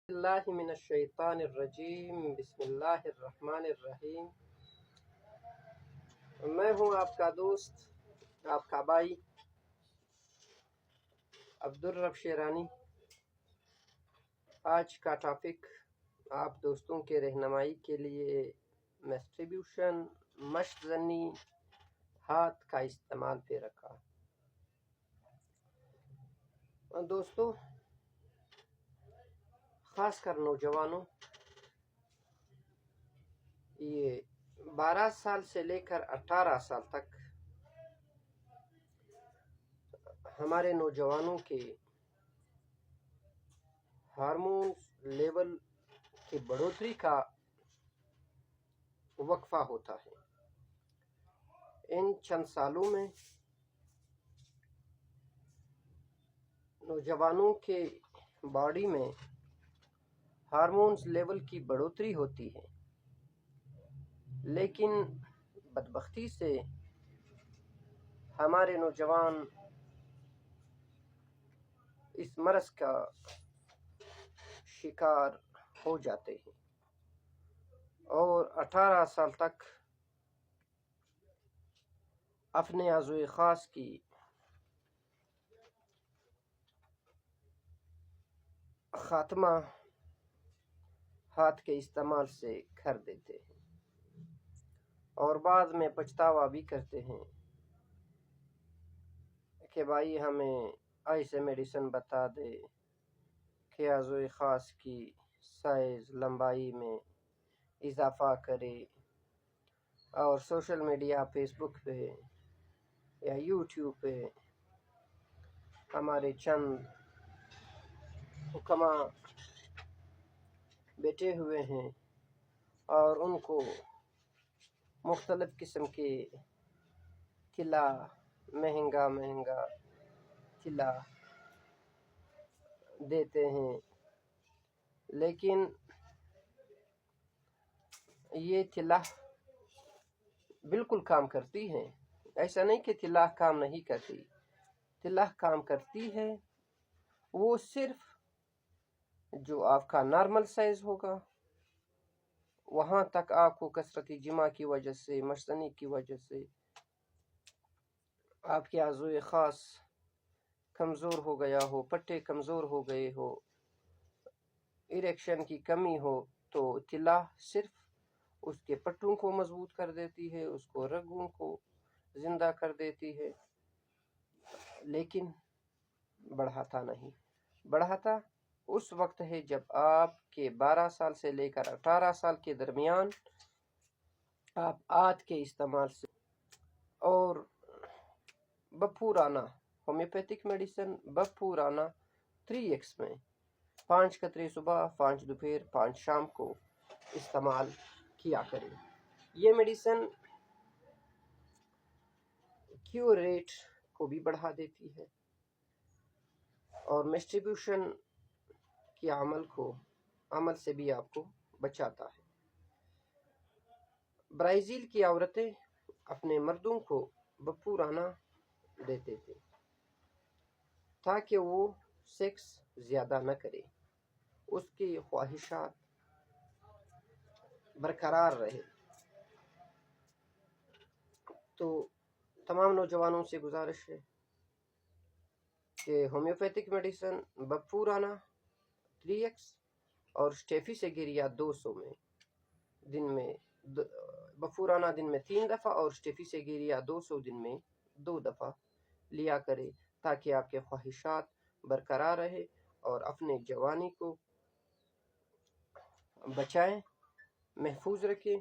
اللہ من الشیطان الرجیم، بسم اللہ الرحمن الرحیم۔ میں ہوں آپ کا دوست، آپ کا بھائی عبدالرب شیرانی۔ آج کا ٹاپک آپ دوستوں کے رہنمائی کے لیے میسٹریبیوشن، مشت زنی، ہاتھ کا استعمال پہ رکھا۔ دوستو، خاص کر نوجوانوں، یہ 12 سال سے لے کر 18 سال تک ہمارے نوجوانوں کے ہارمون لیول کی بڑھوتری کا وقفہ ہوتا ہے۔ ان چند سالوں میں نوجوانوں کے باڈی میں ہارمونز لیول کی بڑھوتری ہوتی ہے، لیکن بدبختی سے ہمارے نوجوان اس مرض کا شکار ہو جاتے ہیں اور 18 سال تک اپنے عضو خاص کی خاتمہ ہاتھ کے استعمال سے کر دیتے ہیں اور بعد میں پچھتاوا بھی کرتے ہیں کہ بھائی ہمیں ایسے میڈیسن بتا دے کہ عضو خاص کی سائز لمبائی میں اضافہ کرے، اور سوشل میڈیا فیس بک پہ یا یوٹیوب پہ ہمارے چند حکما بیٹھے ہوئے ہیں اور ان کو مختلف قسم کے طلا، مہنگا طلا دیتے ہیں، لیکن یہ طلا بالکل کام کرتی ہے۔ ایسا نہیں کہ طلا کام نہیں کرتی، طلا کام کرتی ہے۔ وہ صرف جو آپ کا نارمل سائز ہوگا وہاں تک آپ کو کثرتی جماع کی وجہ سے، مشتنی کی وجہ سے آپ کے عضو خاص کمزور ہو گیا ہو، پٹے کمزور ہو گئے ہو، اریکشن کی کمی ہو، تو طلا صرف اس کے پٹوں کو مضبوط کر دیتی ہے، اس کو رگوں کو زندہ کر دیتی ہے، لیکن بڑھاتا نہیں۔ بڑھاتا اس وقت ہے جب آپ کے 12 سال سے لے کر 18 سال کے درمیان آپ آت کے استعمال سے اور بپورانہ ہومیوپیتھک میڈیسن بپورانہ 3x میں 5 قطرے صبح، 5 دوپہر، 5 شام کو استعمال کیا کریں۔ یہ میڈیسن کیور ریٹ کو بھی بڑھا دیتی ہے اور میسٹریبیوشن کے عمل سے بھی آپ کو بچاتا ہے۔ برازیل کی عورتیں اپنے مردوں کو بپورانہ دیتے تھے تاکہ وہ سیکس زیادہ نہ کرے، اس کی خواہشات برقرار رہے۔ تو تمام نوجوانوں سے گزارش ہے کہ ہومیوپیتھک میڈیسن بپورانہ 3x اور اسٹیفی سیگیریا 200 میں دن میں بپورانہ دن میں 3 دفعہ اور اسٹیفی سیگیریا 200 دن میں 2 دفعہ لیا کرے، تاکہ آپ کے خواہشات برقرار رہے اور اپنے جوانی کو بچائیں، محفوظ رکھیں